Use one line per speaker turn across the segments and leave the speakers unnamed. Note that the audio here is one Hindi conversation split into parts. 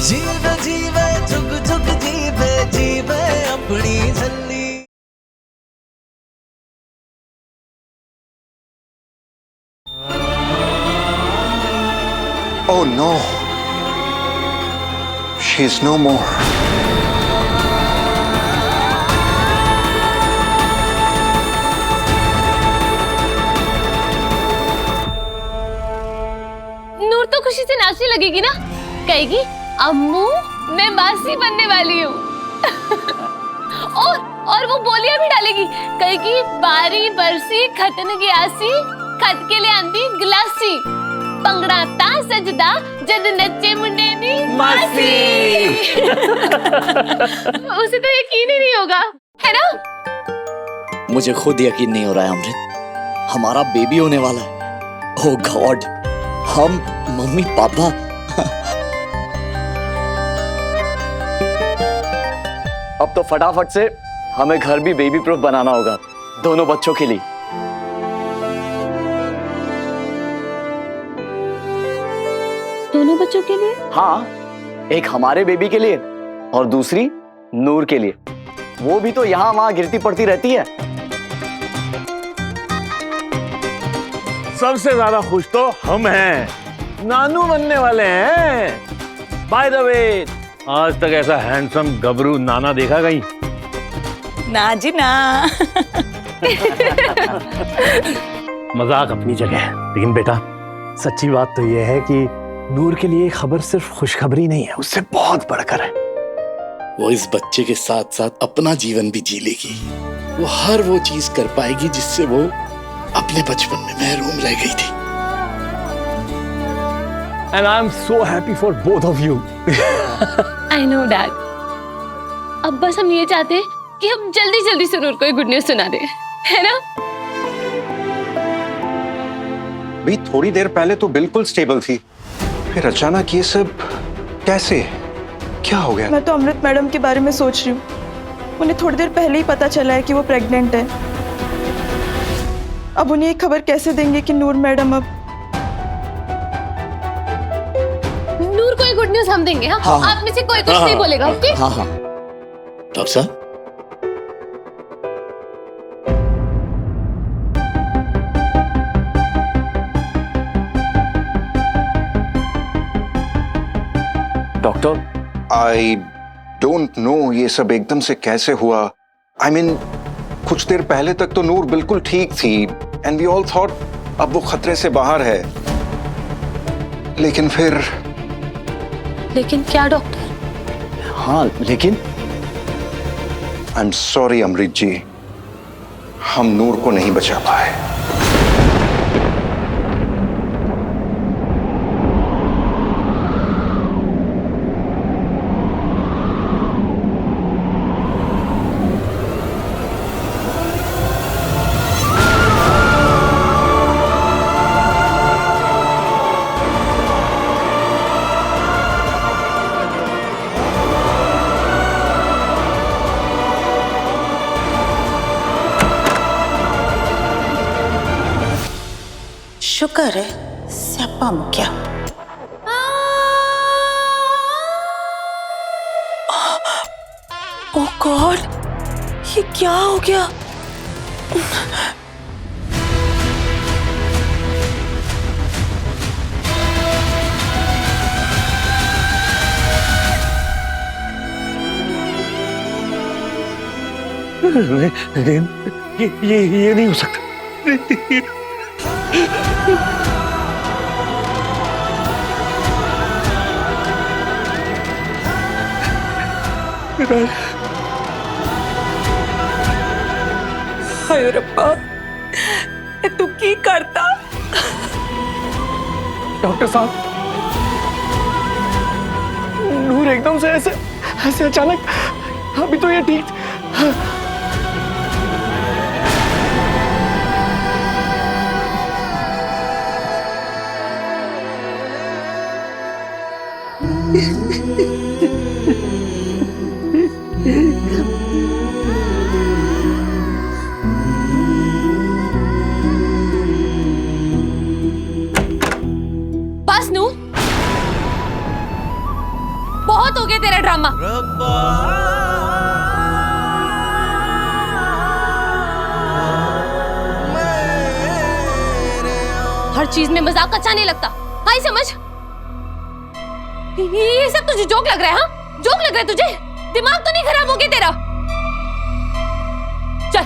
जीवे जीवे झुक झुक जीवे जीवे अपनी झल्ली।
Oh no, she's no more.
नूर तो खुशी से नाचने लगेगी ना, कहेगी अम्मू मैं मासी बनने वाली हूँ। और वो बोलियां भी डालेगी, कहेगी बारी बरसी खतन गयासी खत के लिए आंदी गिलासी पंगड़ा ता सजदा जद नच्चे मुंडे दी मासी। उसे तो यकीन ही नहीं होगा, है ना?
मुझे खुद यकीन नहीं हो रहा है अमृत, हमारा बेबी होने वाला है। ओह गॉड, हम मम्मी पापा। अब तो फटाफट से हमें घर भी बेबी प्रूफ बनाना होगा दोनों बच्चों के लिए।
दोनों बच्चों के लिए?
हाँ, एक हमारे बेबी के लिए और दूसरी नूर के लिए। वो भी तो यहाँ वहां गिरती पड़ती रहती है।
सबसे ज्यादा खुश तो हम हैं, नानू बनने वाले हैं। बाय द वे, आज तक ऐसा हैंडसम गबरू नाना देखा कहीं?
ना जी ना।
मजाक अपनी जगह है, लेकिन बेटा सच्ची बात तो यह है कि नूर के लिए खबर सिर्फ खुशखबरी नहीं है, उससे बहुत बढ़कर है।
वो इस बच्चे के साथ साथ अपना जीवन भी जी लेगी। वो हर वो चीज कर पाएगी जिससे वो अपने बचपन में महरूम रह गई थी।
And I'm so happy for both of you.
I know Dad. अब बस हम ये चाहते हैं कि हम जल्दी जल्दी से नूर को ये गुड न्यूज सुना दें, है ना?
भी थोड़ी देर पहले तो बिल्कुल स्टेबल थी, फिर अचानक ये सब कैसे? क्या हो गया?
मैं तो अमृत मैडम के बारे में सोच रही हूँ। उन्हें थोड़ी देर पहले ही पता चला है कि वो प्रेग्नेंट है। अब उन्हें ये खबर कैसे देंगे कि नूर मैडम अब?
नूर को ये गुड न्यूज हम देंगे। हाँ?
हाँ।
आप में से कोई कुछ नहीं बोलेगा, ओके?
हाँ हाँ।
डॉक्टर साहब,
डॉक्टर,
आई डोंट नो ये सब एकदम से कैसे हुआ। आई मीन कुछ देर पहले तक तो नूर बिल्कुल ठीक थी एंड वी ऑल थॉट अब वो खतरे से बाहर है, लेकिन फिर
लेकिन क्या डॉक्टर?
हाँ लेकिन
आई एम सॉरी अमृत जी, हम नूर को नहीं बचा पाए।
शुक्र है स्यापा मुक्या। ओह गॉड, ये क्या हो गया?
ये नहीं हो सकता।
हाय रब्बा, तू की करता?
डॉक्टर साहब, नूर एकदम से ऐसे ऐसे अचानक, अभी तो ये ठीक
बहुत हो गया तेरा ड्रामा। हर चीज में मजाक अच्छा नहीं लगता, आई समझ? ये सब तुझे जोक लग रहा है? हाँ, जोक लग रहा है तुझे? दिमाग तो नहीं खराब हो गया तेरा? चल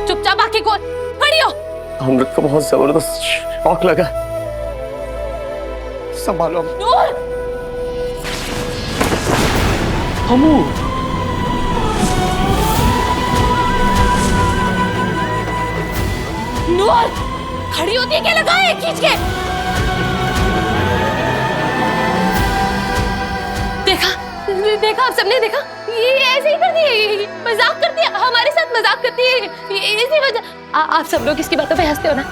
चुपचाप आंखें खोल, खड़ी हो।
अमृत को बहुत जबरदस्त शॉक लगा, संभालो।
नूर,
हमू
नूर, खड़ी होती है क्या लगा है खींच के? देखा देखा, आप सबने देखा, ये ऐसे ही करती है, ये मजाक करती है, हमारे साथ मजाक करती है, ये इसी वजह। आप सब लोग इसकी बातों पे हंसते हो ना,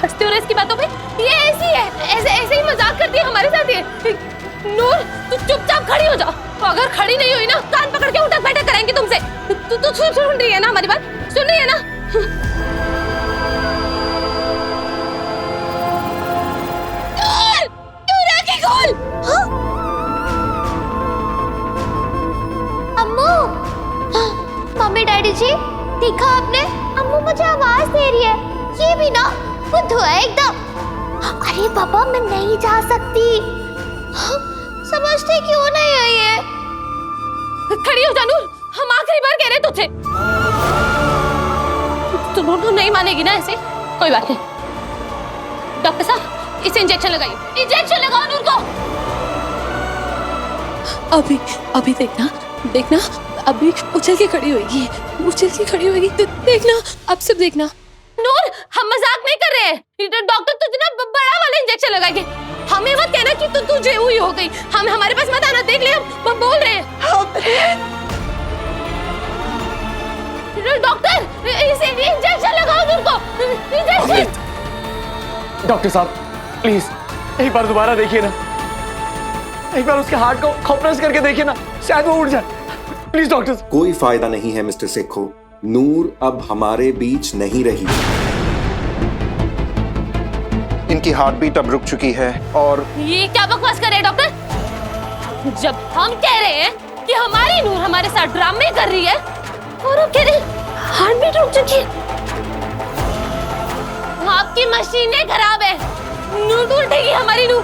हंसते हो ना इसकी बातों पे? ये ऐसी है, ऐसे ही मजाक करती है हमारे साथ ये। नूर, तू चुपचाप खड़ी हो जाओ, अगर खड़ी नहीं हुई ना कान पकड़ के उठक बैठक कराएंगे तुमसे। तू सुन रही है ना हमारी बात? सुन रही है ना? खोल। हाँ? अम्मू, मम्मी डैडी जी, देखा आपने? अम्मू मुझे आवाज दे रही है, ये भी ना बुद्धू है एकदम। अरे पापा, मैं नहीं जा सकती। समझते क्यों नहीं है ये? खड़ी हो जा नूर, हम आखिरी बार कह रहे तुझे। तू नहीं मानेगी ना ऐसे? कोई बात नहीं, डॉक्टर साहब इसे इंजेक्शन लगाइए, इंजेक्शन लगाओ नूर को। अभी देखना, अभी उछल के खड़ी होगी, देखना, अब सब देखना। नूर, हम मजाक नहीं कर रहे हैं, डॉक्टर तुझे ना बड़ा वाला इंजेक्शन लगाएंगे। हमें मत कहना कि तुझे हुई हो गई, हम हमारे पास मत आना, देख ले हम बोल रहे हैं। डॉक्टर इसे इंजेक्शन लगाओ नूर को, इंजेक्शन।
डॉक्टर साहब प्लीज एक बार दोबारा देखिए ना, एक बार उसके हार्ट को कंप्रेस करके देखिए ना, शायद वो उठ जाए। Please doctor.
कोई फायदा नहीं है मिस्टर सेखो, नूर अब हमारे बीच नहीं रही। इनकी हार्ट बीट अब रुक चुकी है। और
ये क्या बकवास कर रहे हैं डॉक्टर? जब हम कह रहे हैं कि हमारी नूर हमारे साथ ड्रामे कर रही है और वो कह रहे हार्ट बीट रुक चुकी है। आपकी मशीनें खराब है, नूर तो उठेगी हमारी नूर।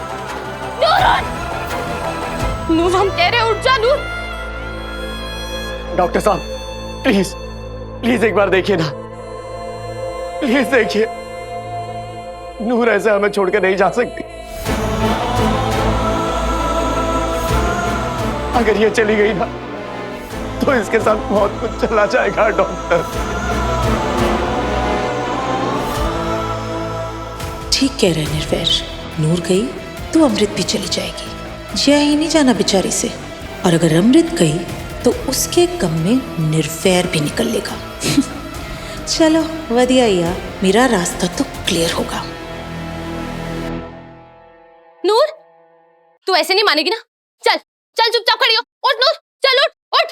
नूर हम कह रहे हैं उठ जा नूर।
डॉक्टर साहब प्लीज एक बार देखिए ना, प्लीज देखिए, नूर ऐसे हमें छोड़कर नहीं जा सकती। अगर ये चली गई ना तो इसके साथ बहुत कुछ चला जाएगा डॉक्टर।
ठीक कह रहे निर्वैर, नूर गई तो अमृत भी चली जाएगी, जिया ही नहीं जाना बेचारी से। और अगर अमृत गई तो उसके गम में निर्वैर भी निकल लेगा। चलो वधिया ही आ, मेरा रास्ता तो क्लियर होगा।
नूर, तू ऐसे नहीं मानेगी ना, चल चल चुपचाप खड़ी हो, उठ नूर, चल उठ।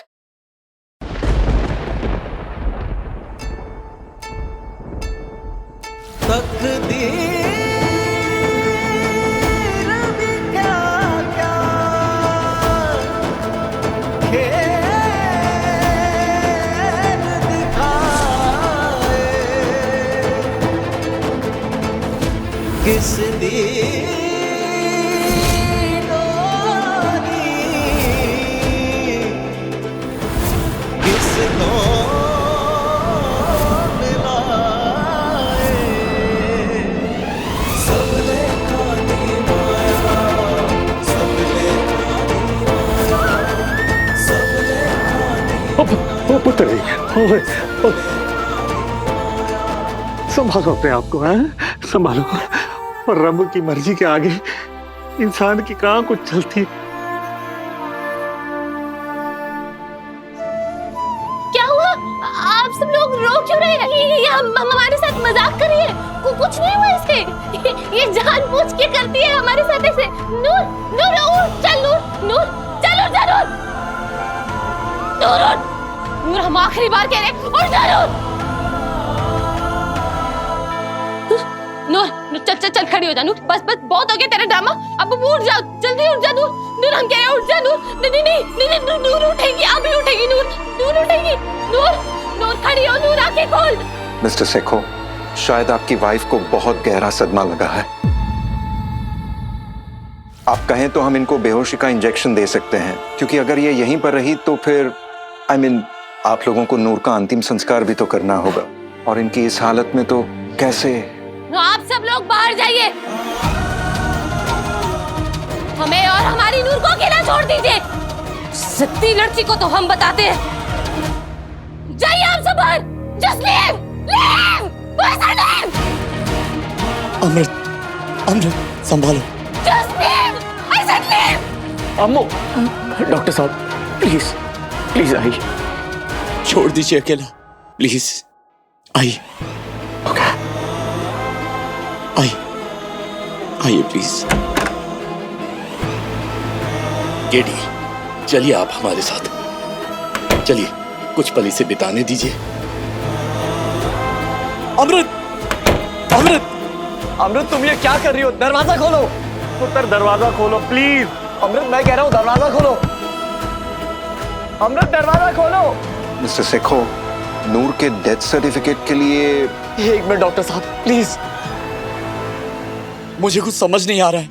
किस दी किस तो मिलाए सब लेखा दी माया, सब लेखा दी माया, सब लेखा दी।
पुत्र संभालो अपने आप को, हैं? संभालो। और रब की मर्जी के आगे इंसान की कहाँ कुछ चलती।
क्या हुआ? आप सब लोग रो क्यों रहे हैं? ये हमारे साथ मजाक कर रही है, कुछ नहीं हुआ इससे। ये जानबूझ के करती है हमारे साथ ऐसे। नूर, नूर उठ, चल नूर, नूर चल उठ जा नूर, नूर उठ, नूर हम आखिरी बार कह रहे हैं उठ जा नूर। नूर चल चल चल खड़ी हो जा नूर, बस बस बहुत हो गया तेरा ड्रामा। अब उठ जा, जल्दी उठ जा नूर। नूर हम कह रहे हैं उठ जा नूर। नहीं नहीं नहीं नहीं नूर उठेगी, अभी उठेगी नूर, नूर उठेगी। नूर नूर खड़ी हो, नूर आंखें खोल।
मिस्टर सेखो, शायद आपकी वाइफ को बहुत गहरा सदमा लगा है। आप कहें तो हम इनको बेहोशी का इंजेक्शन दे सकते हैं, क्योंकि अगर ये यहीं पर रही तो फिर आप लोगों को नूर का अंतिम संस्कार भी तो करना होगा, और इनकी इस हालत में तो कैसे।
आप सब लोग बाहर जाइए, हमें और हमारी नूर को अकेला छोड़ दीजिए। सत्ती लड़की को तो हम बताते हैं। जाइए आप सब बाहर। जस्ट लीव, लीव,
अमृत, अमृत संभालो।
Just leave, I said leave.
Ammu, doctor साहब प्लीज प्लीज आइए।
छोड़ दीजिए अकेला, प्लीज आइए।
ओके
आइए आइए प्लीज। केडी, चलिए आप हमारे साथ, चलिए कुछ पल इसे बिताने दीजिए। अमृत, अमृत,
अमृत तुम ये क्या कर रही हो? दरवाजा खोलो पुत्र, दरवाजा खोलो प्लीज। अमृत मैं कह रहा हूँ दरवाजा खोलो। अमृत दरवाजा खोलो।
मिस्टर सेखो, नूर के डेथ सर्टिफिकेट के लिए।
एक मिनट डॉक्टर साहब प्लीज।
मुझे कुछ समझ नहीं आ रहा है।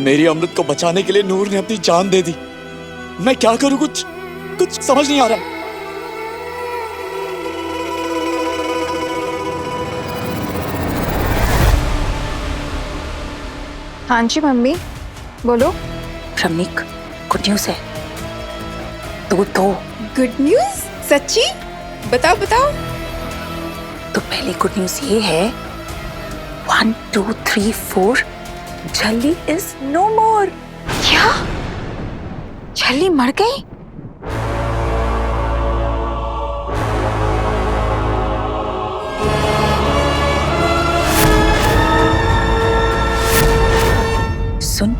मेरी अमृत को बचाने के लिए नूर ने अपनी जान दे दी। मैं क्या करूं, कुछ समझ नहीं आ रहा है।
हाँ जी मम्मी, बोलो।
रमनीक, गुड न्यूज है। तो
गुड न्यूज? सच्ची? बताओ बताओ।
तो पहली गुड न्यूज ये है, 1 2 3 4, झल्ली इज नो मोर।
क्या? झल्ली मर गई?
सुन,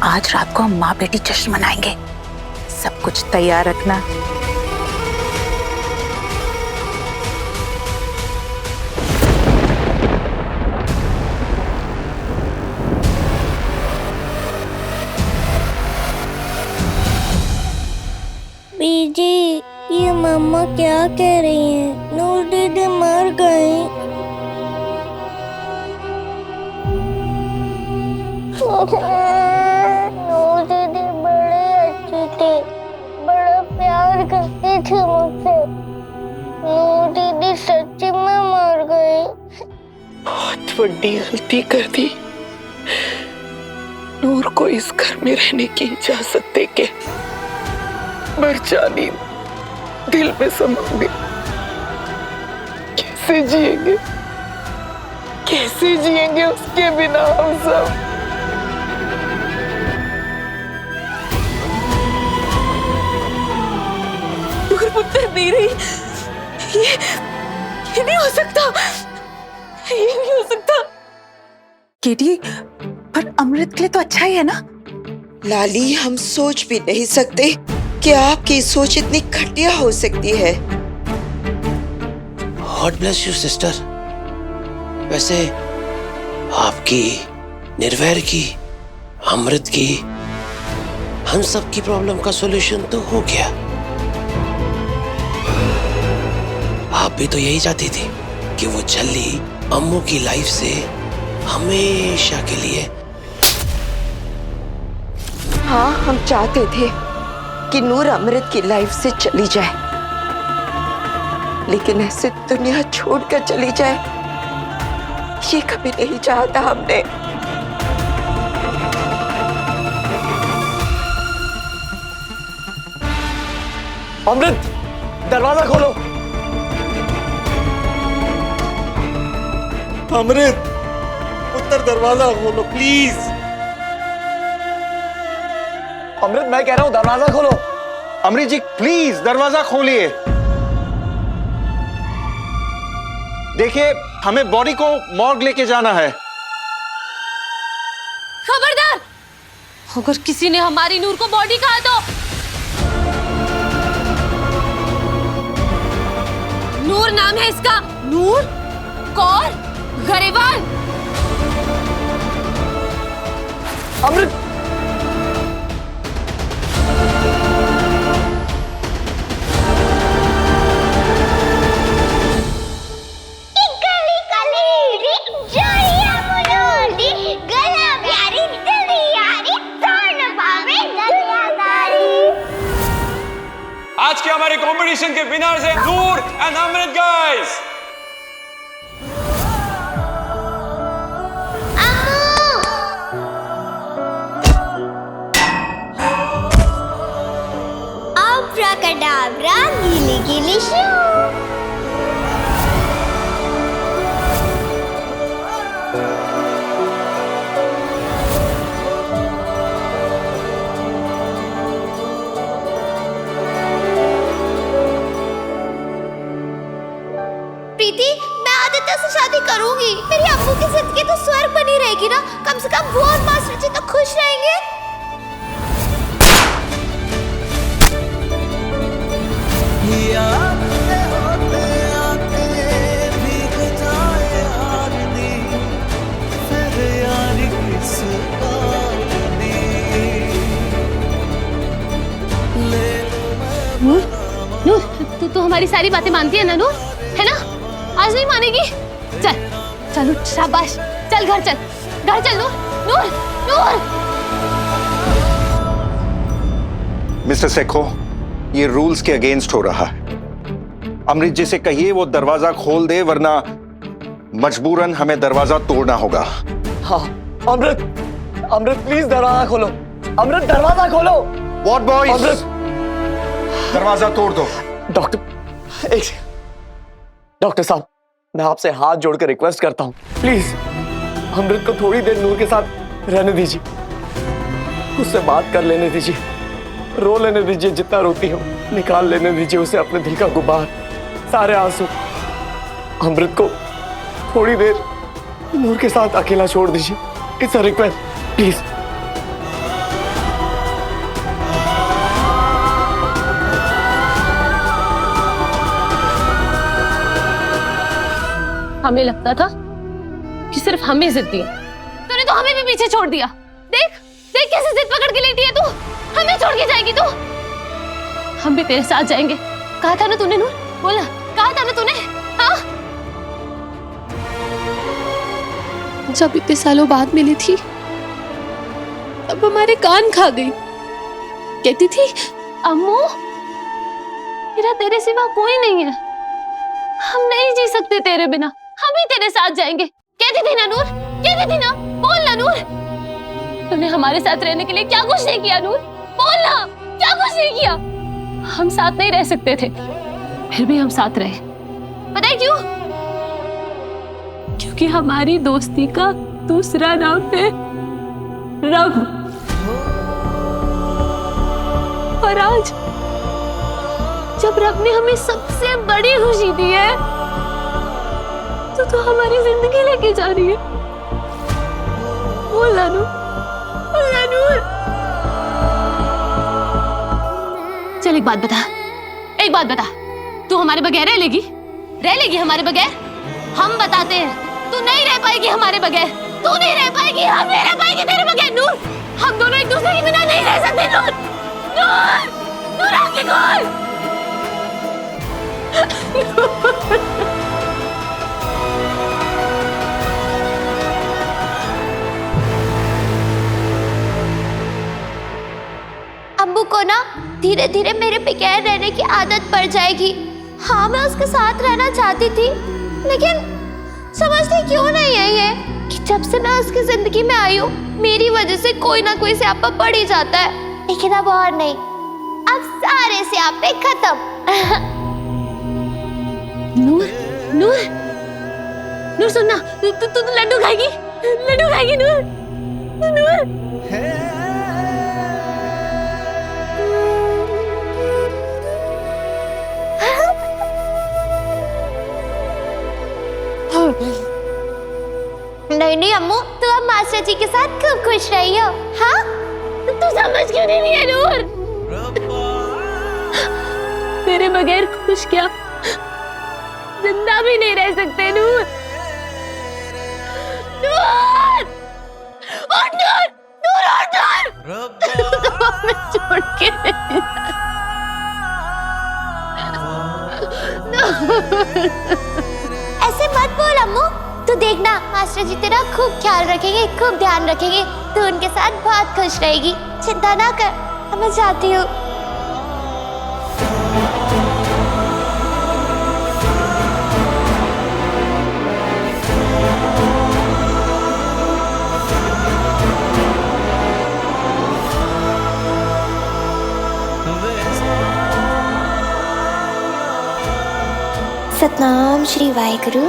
आज रात को हम माँ बेटी जश्न मनाएंगे। सब कुछ तैयार रखना।
बीजी, ये मम्मा क्या कह रही हैं? नूर दीदी मर गई। नूर दीदी बड़ी अच्छी थी, बड़ा प्यार करती थी मुझसे। नूर दीदी सच्ची में मर गई।
बहुत बड़ी गलती कर दी। नूर को इस घर में रहने की इजाजत देके मर जानी दिल में समा गई। कैसे जिएंगे, कैसे जिएंगे उसके बिना हम सब।
नूर पुत्र नहीं रही, ये नहीं हो सकता, ये नहीं हो सकता। केटी, पर अमृत के लिए तो अच्छा ही है ना?
लाली, हम सोच भी नहीं सकते कि आपकी सोच इतनी घटिया हो सकती है।
God bless you sister. वैसे आपकी, निर्वैर की, अमृत की, हम सब की प्रॉब्लम का सॉल्यूशन तो हो गया। आप भी तो यही चाहती थी कि वो झल्ली अम्मू की लाइफ से हमेशा के लिए।
हाँ, हम चाहते थे कि नूर अमृत की लाइफ से चली जाए, लेकिन ऐसे दुनिया छोड़कर चली जाए ये कभी नहीं चाहता हमने।
अमृत दरवाजा खोलो।
अमृत पुत्र, दरवाजा खोलो प्लीज।
अमृत मैं कह रहा हूँ दरवाजा खोलो।
अमृत जी प्लीज दरवाजा खोलिए। देखिए, हमें बॉडी को मॉर्ग लेके जाना है।
खबरदार, अगर किसी ने हमारी नूर को बॉडी कहा तो। नूर नाम है इसका, नूर कौर गरेवाल।
अमृत
आज के हमारे कंपटीशन के विनर्स हैं Noor and Amrit guys.
Abracadabra, gili gili shoo. Preeti, मैं आदित्य से शादी करूंगी। मेरी अम्मू की जिंदगी तो स्वर्ग बनी रहेगी ना। कम से कम वो और मास्टर जी तो खुश रहेंगे।
नूर, तू हमारी सारी बातें मानती है ना नूर, है ना? आज नहीं मानेगी? चल चल उठ, शाबाश, चल घर चल, घर चल नूर, नूर, नूर।
मिस्टर सेखो, ये रूल्स के अगेंस्ट हो रहा है। अमृत जी से कहिए वो दरवाजा खोल दे, वरना मजबूरन हमें दरवाजा तोड़ना होगा।
हाँ, अमृत, अमृत प्लीज दरवाजा खोलो। अमृत दरवाजा खोलो।
What boys?
अमृत
दरवाजा तोड़ दो।
डॉक्टर, एक सेकंड। डॉक्टर साहब, मैं आपसे हाथ जोड़कर रिक्वेस्ट करता हूँ, प्लीज अमृत को थोड़ी देर नूर के साथ रहने दीजिए, उससे बात कर लेने दीजिए, रो लेने दीजिए, जितना रोती हो निकाल लेने दीजिए उसे अपने दिल का गुबार, सारे आंसू। अमृत को थोड़ी देर नूर के साथ अकेला छोड़ दीजिए। It's a request, please.
हमें लगता था कि सिर्फ हमें जिद दी, तूने तो हमें भी पीछे छोड़ दिया। देख देख कैसे जिद पकड़ के लेटी है तू, हमें छोड़ के जाएगी तू। हम भी तेरे साथ जाएंगे, कहा था ना तूने नूर, बोला, कहा था ना तूने। हाँ, जब इतने सालों बाद मिली थी तब हमारे कान खा गई, कहती थी अम्मू मेरा तेरे सिवा कोई नहीं है, हम नहीं जी सकते तेरे बिना, हम ही तेरे साथ जाएंगे। कहती थी ना नूर, कहती थी ना, बोल ना नूर, तूने हमारे साथ रहने के लिए क्या कुछ नहीं किया नूर, बोल ना, क्या कुछ नहीं किया। हम साथ नहीं रह सकते थे, फिर भी हम साथ रहे। पता है क्यों? क्योंकि हमारी दोस्ती का दूसरा नाम है रब। और आज जब रब ने हमें सबसे बड़ी खुशी दी है तो हमारी जिंदगी लेके जा रही है। बोल ना नूर, बोल ना नूर। चल एक बात बता, एक बात बता, तू हमारे बगैर रह लेगी? रह लेगी हमारे बगैर? हम बताते हैं, तू नहीं रह पाएगी हमारे बगैर, तू नहीं रह पाएगी, हम नहीं रह पाएंगे तेरे बगैर नूर। हम दोनों एक दूसरे के बिना नहीं रह सकते नूर। नूर, नूर आंखें खोल।
अब्बू को ना धीरे धीरे मेरे बगैर रहने की आदत पड़ जाएगी। हाँ, मैं उसके साथ रहना चाहती थी, लेकिन समझती क्यों नहीं है ये कि जब से मैं उसकी जिंदगी में आई हूँ मेरी वजह से कोई ना कोई स्यापा पड़ ही जाता है। लेकिन अब और नहीं, अब सारे स्यापे खत्म।
नूर, नूर, नूर सुनना, तू लड्डू खाएगी, लड्डू खाएगी नूर, नूर।
नहीं नहीं अम्मू, तू अब मास्टर जी के साथ खूब खुश रही हो। हाँ,
तू समझ क्यों नहीं है नूर? तेरे बगैर खुश क्या, जिंदा भी नहीं रह सकते नूर। नूर, उठ नूर, नूर हमें छोड़ के
ऐसे मत बोल अम्मू। तू देखना मास्टर जी तेरा खूब ख्याल रखेंगे, खूब ध्यान रखेंगे। तू उनके साथ बहुत खुश रहेगी, चिंता ना कर। मैं जाती हूँ। सतनाम श्री वाहेगुरु।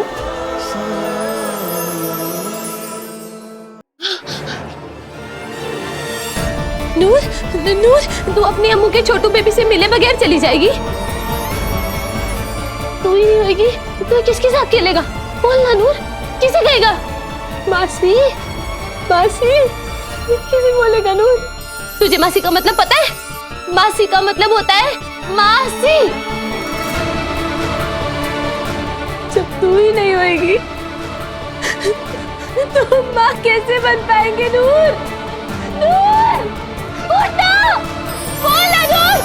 नूर, नूर, तू अपनी अम्मू के छोटू बेबी से मिले बगैर चली जाएगी? तू ही नहीं होगी तो किसके साथ खेलेगा? बोल ना नूर, किसे कहेगा? मासी, मासी, किसे बोलेगा नूर? तुझे मासी का मतलब पता है? मासी का मतलब होता है मासी। जब तू ही नहीं होगी तो माँ कैसे बन पाएंगे? नूर, नूर, उठो, बोल ना नूर।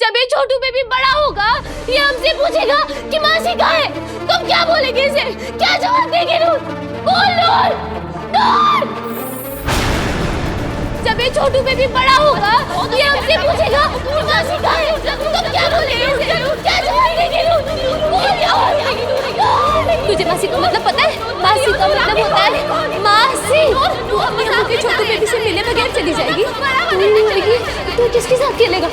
जब ये छोटू बेबी बड़ा होगा, ये हमसे पूछेगा कि मासी कहाँ है, तुम क्या बोलेंगे इसे? क्या जवाब देंगे? नूर, बोल नूर, नूर। जब ये छोटू बेबी बड़ा होगा, ये हमसे पूछेगा कि मासी कहाँ है, तुम क्या बोलेंगे इसे? क्या जवाब देंगे? तुझे मासी का मतलब पता है? मासी का मतलब होता है मासी। तू अपनी अम्मू के छोटू बेबी से मिले बगैर चली जाएगी? तू नहीं होगी तो किसके साथ खेलेगा?